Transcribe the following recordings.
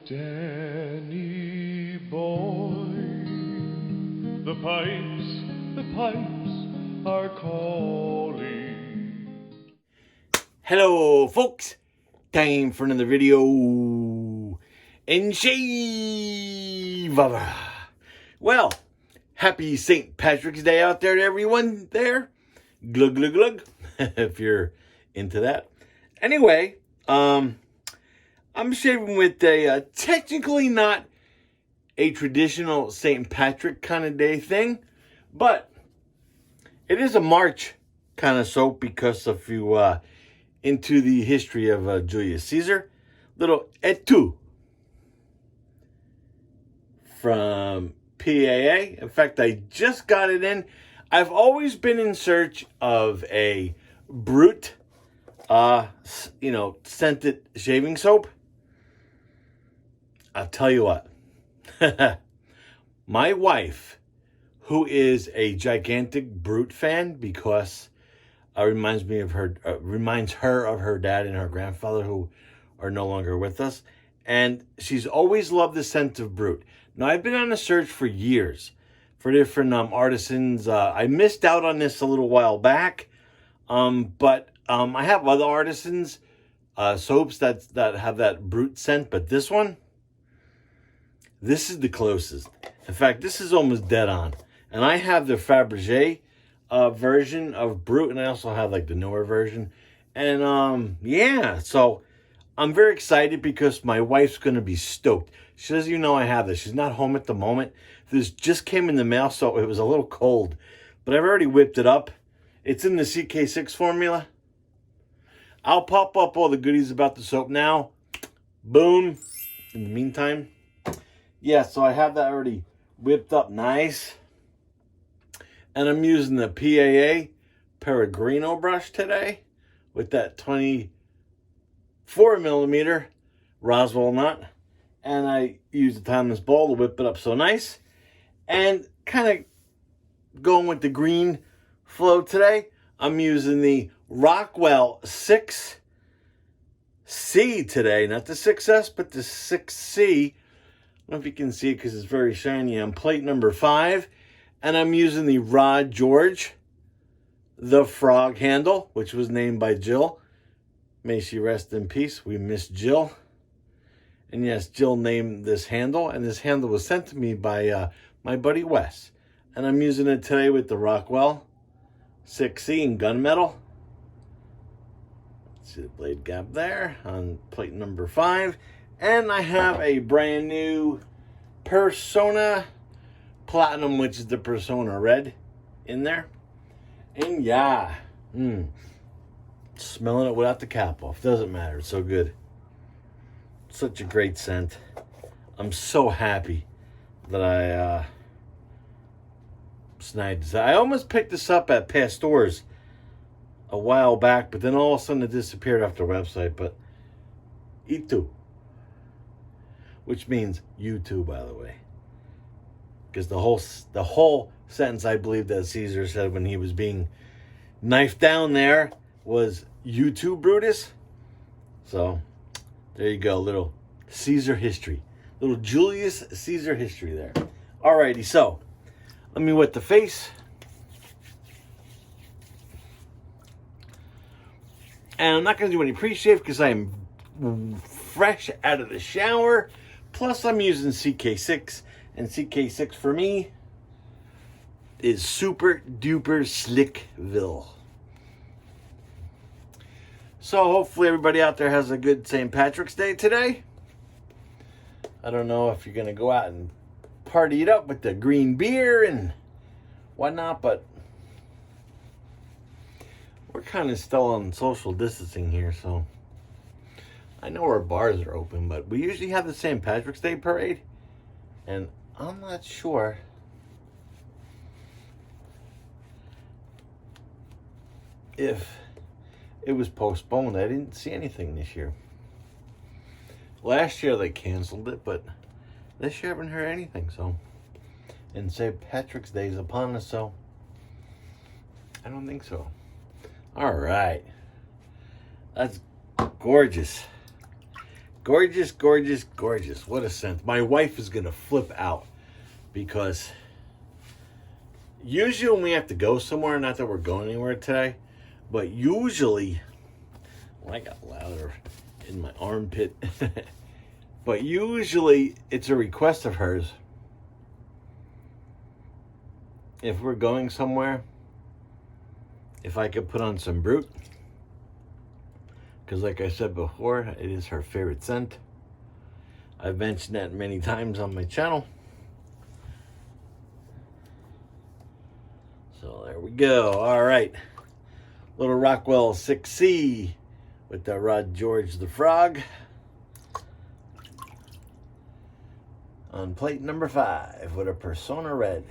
Danny boy, the pipes are calling. Hello folks, time for another video and shave. Well, happy St. Patrick's Day out there to everyone there. Glug glug glug, if you're into that. Anyway, I'm shaving with a technically not a traditional St. Patrick kind of day thing, but it is a March kind of soap because if you into the history of Julius Caesar, little etu from PAA. In fact, I just got it in. I've always been in search of a Brut, scented shaving soap. I'll tell you what, my wife, who is a gigantic Brut fan because reminds her of her dad and her grandfather who are no longer with us, and she's always loved the scent of Brut. Now, I've been on a search for years for different artisans. I missed out on this a little while back, but I have other artisans soaps that have that Brut scent, but this is the closest. In fact, this is almost dead on. And I have the Fabergé version of Brut, and I also have like the newer version. And yeah, so I'm very excited because my wife's going to be stoked. She doesn't even know I have this. She's not home at the moment. This just came in the mail, so it was a little cold. But I've already whipped it up. It's in the CK6 formula. I'll pop up all the goodies about the soap now. Boom. In the meantime, yeah, so I have that already whipped up nice. And I'm using the PAA Peregrino brush today with that 24 millimeter Rockwell nut. And I use the timeless bowl to whip it up so nice. And kind of going with the green flow today, I'm using the Rockwell6c today. Not the 6S, but the 6C. I don't know if you can see it because it's very shiny. On plate number 5. And I'm using the Rod George, the frog handle, which was named by Jill. May she rest in peace. We miss Jill. And yes, Jill named this handle. And this handle was sent to me by my buddy Wes. And I'm using it today with the Rockwell6c in gunmetal. See the blade gap there on plate number 5. And I have a brand new Persona Platinum, which is the Persona Red in there. And yeah, smelling it without the cap off. Doesn't matter. It's so good. Such a great scent. I'm so happy that I snagged this. I almost picked this up at Pastor's a while back, but then all of a sudden it disappeared off the website. But itu, which means you too, by the way. Because the whole sentence I believe that Caesar said when he was being knifed down there was "you too, Brutus." So there you go, little Caesar history, little Julius Caesar history there. Alrighty, so let me wet the face, and I'm not going to do any pre-shave because I am fresh out of the shower. Plus, I'm using CK6. And CK6 for me is super duper slickville. So hopefully everybody out there has a good St. Patrick's Day today. I don't know if you're going to go out and party it up with the green beer and whatnot, but we're kind of still on social distancing here, so I know our bars are open, but we usually have the St. Patrick's Day parade, and I'm not sure if it was postponed. I didn't see anything this year. Last year they canceled it, but this year I haven't heard anything. So, and St. Patrick's Day is upon us, so I don't think so. All right, that's gorgeous. Gorgeous, gorgeous, gorgeous. What a scent. My wife is going to flip out because usually when we have to go somewhere, not that we're going anywhere today, but usually, well, I got louder in my armpit, but usually it's a request of hers. If we're going somewhere, if I could put on some Brut, because like I said before, it is her favorite scent. I've mentioned that many times on my channel. So there we go. All right. Little Rockwell6c with the Rod George the Frog on plate number 5 with a Persona Red.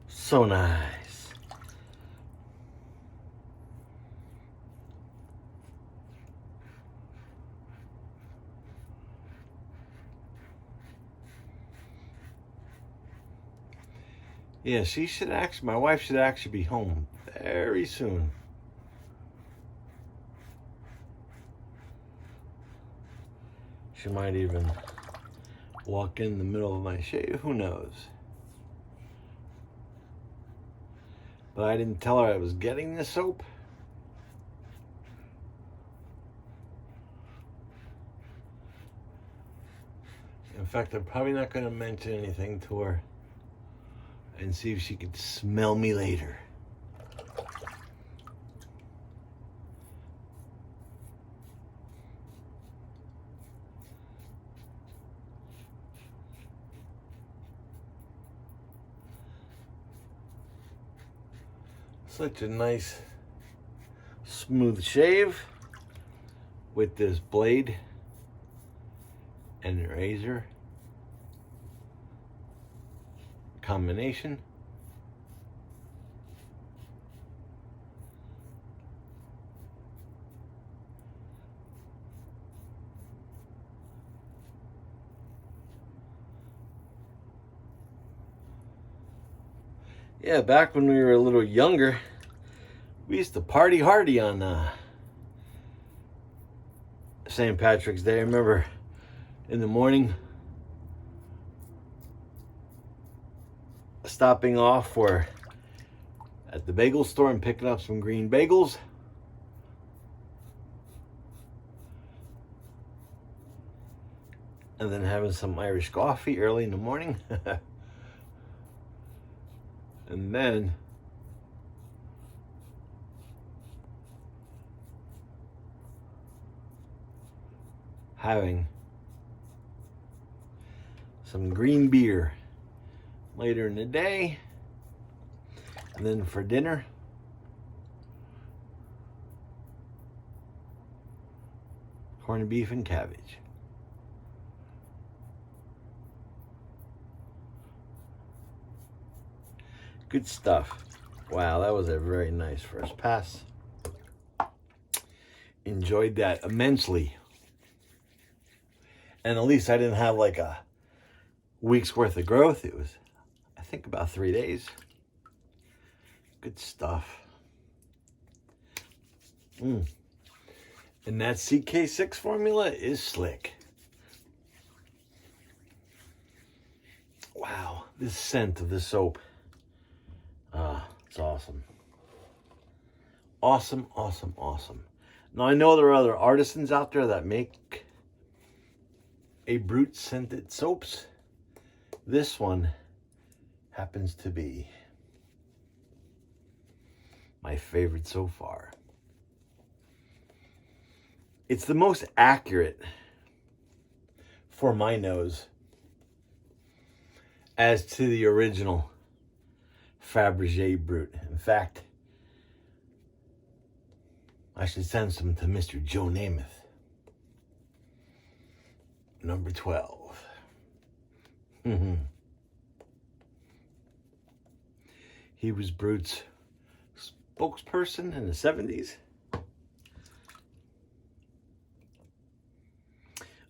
So nice. Yeah, my wife should actually be home very soon. She might even walk in the middle of my shave, who knows? But I didn't tell her I was getting this soap. In fact, I'm probably not going to mention anything to her and see if she could smell me later. Such a nice smooth shave with this blade and razor combination. Yeah, back when we were a little younger, we used to party hardy on St. Patrick's Day. I remember in the morning stopping off at the bagel store and picking up some green bagels. And then having some Irish coffee early in the morning. And then having some green beer later in the day. And then for dinner, corned beef and cabbage. Good stuff. Wow, that was a very nice first pass. Enjoyed that immensely. And at least I didn't have like a week's worth of growth. It was, I think, about 3 days. Good stuff. And that CK6 formula is slick. Wow, this scent of the soap. It's awesome. Awesome, awesome, awesome. Now, I know there are other artisans out there that make a Brut scented soaps. This one happens to be my favorite so far. It's the most accurate for my nose as to the original Fabergé Brut. In fact, I should send some to Mr. Joe Namath. Number 12. He was Brut's spokesperson in the 70s.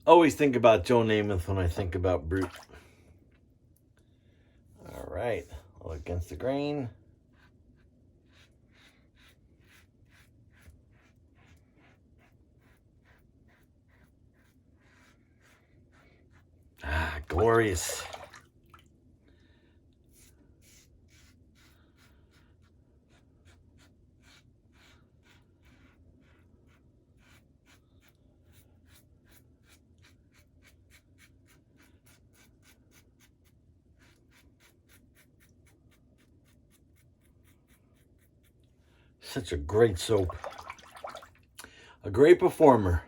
Always think about Joe Namath when I think about Brut. All right, All against the grain. Ah, glorious. Such a great soap. A great performer.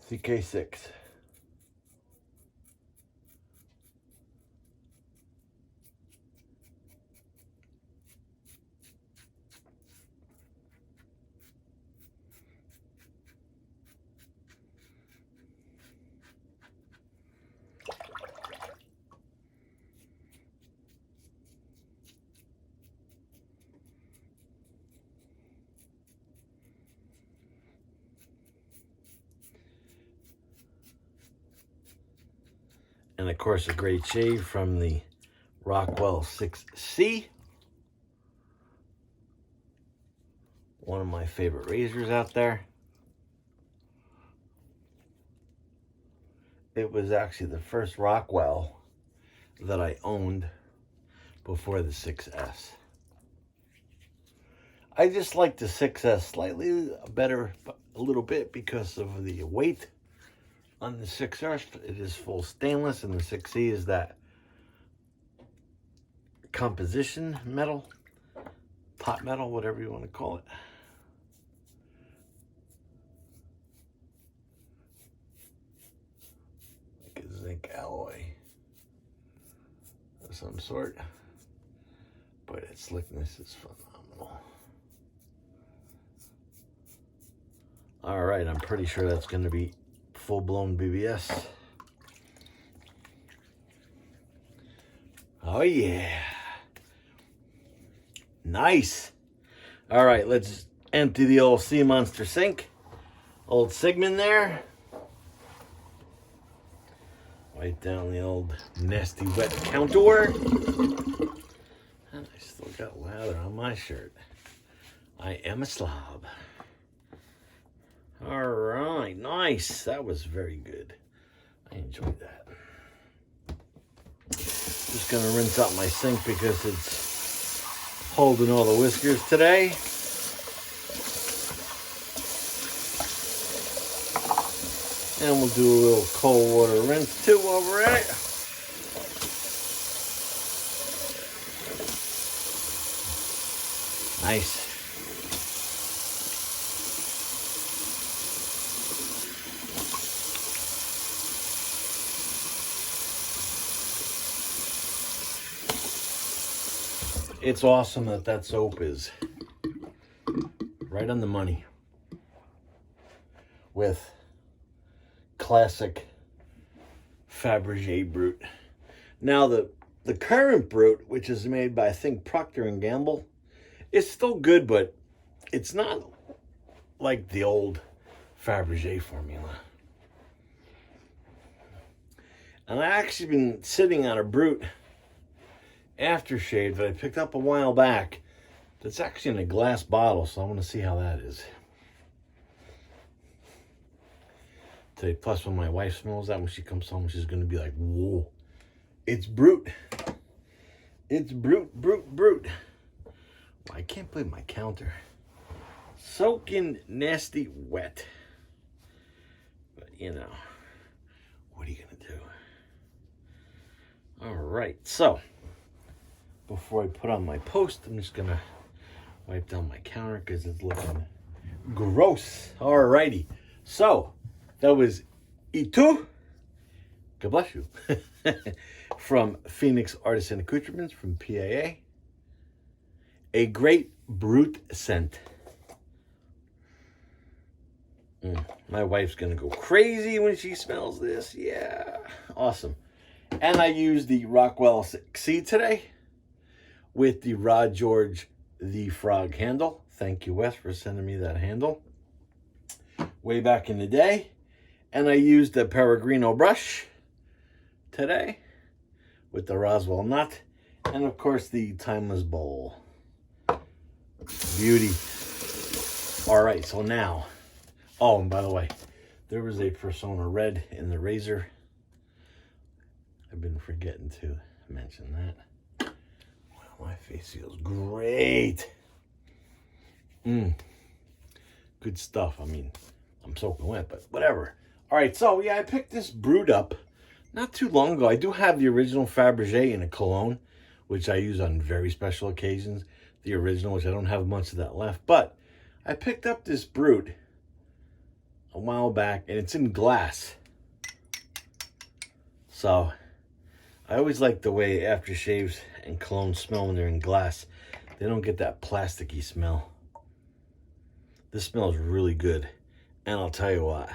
CK6. And of course, a great shave from the Rockwell6c. One of my favorite razors out there. It was actually the first Rockwell that I owned before the 6S. I just like the 6S slightly better, a little bit, because of the weight on the 6S. It is full stainless, and the 6C is that composition metal, pot metal, whatever you want to call it. Like a zinc alloy of some sort, but its slickness is phenomenal. All right, I'm pretty sure that's going to be full-blown BBS. Oh yeah, nice. All right, let's empty the old Sea Monster sink. Old Sigmund there. Wipe down the old nasty wet counter. And I still got lather on my shirt. I am a slob. All right, nice. That was very good. I enjoyed that. Just gonna rinse out my sink because it's holding all the whiskers today. And we'll do a little cold water rinse too while we're at it. Nice. It's awesome that that soap is right on the money with classic Fabergé Brut. Now the current Brut, which is made by I think Procter & Gamble, is still good, but it's not like the old Fabergé formula. And I actually been sitting on a Brut aftershave that I picked up a while back. That's actually in a glass bottle, so I want to see how that is. Today, plus when my wife smells that, when she comes home, she's going to be like, whoa, it's Brut. It's Brut, Brut, Brut. Well, I can't believe my counter. Soaking nasty wet. But, you know, what are you going to do? All right, so before I put on my post, I'm just going to wipe down my counter because it's looking gross. All righty. So, that was Itu, God bless you, from Phoenix Artisan Accoutrements from PAA. A great Brut scent. My wife's going to go crazy when she smells this. Yeah, awesome. And I used the Rockwell6c today with the Rod George the Frog handle. Thank you, Wes, for sending me that handle way back in the day. And I used the Peregrino Brush today with the Roswell nut And of course, the timeless bowl. Beauty. All right, so now, oh, and by the way, there was a Persona Red in the razor. I've been forgetting to mention that. Wow, my face feels great. Good stuff. I mean, I'm soaking wet, but whatever. All right, so yeah, I picked this Brut up not too long ago. I do have the original Fabergé in a cologne, which I use on very special occasions. The original, which I don't have much of that left. But I picked up this Brut a while back, and it's in glass. So I always like the way aftershaves and cologne smell when they're in glass. They don't get that plasticky smell. This smells really good. And I'll tell you what.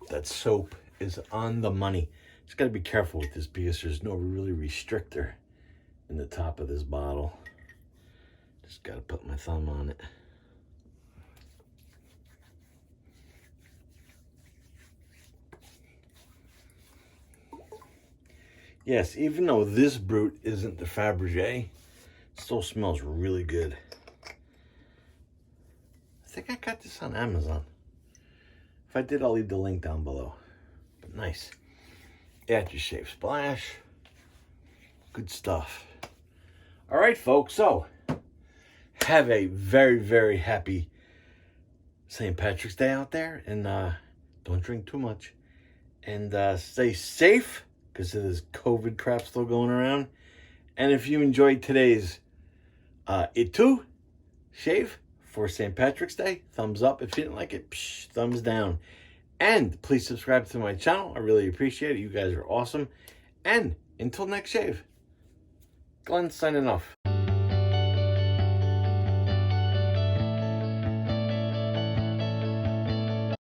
That soap is on the money. Just got to be careful with this because there's no really restrictor in the top of this bottle. Just got to put my thumb on it. Yes, even though this Brut isn't the Fabergé, it still smells really good. I think I got this on Amazon. If I did, I'll leave the link down below. But nice. Aftershave splash. Good stuff. All right, folks. So, have a very, very happy St. Patrick's Day out there. And don't drink too much. And stay safe, because there's COVID crap still going around. And if you enjoyed today's It Too shave for St. Patrick's Day, thumbs up. If you didn't like it, thumbs down. And please subscribe to my channel. I really appreciate it. You guys are awesome. And until next shave, Glenn signing off.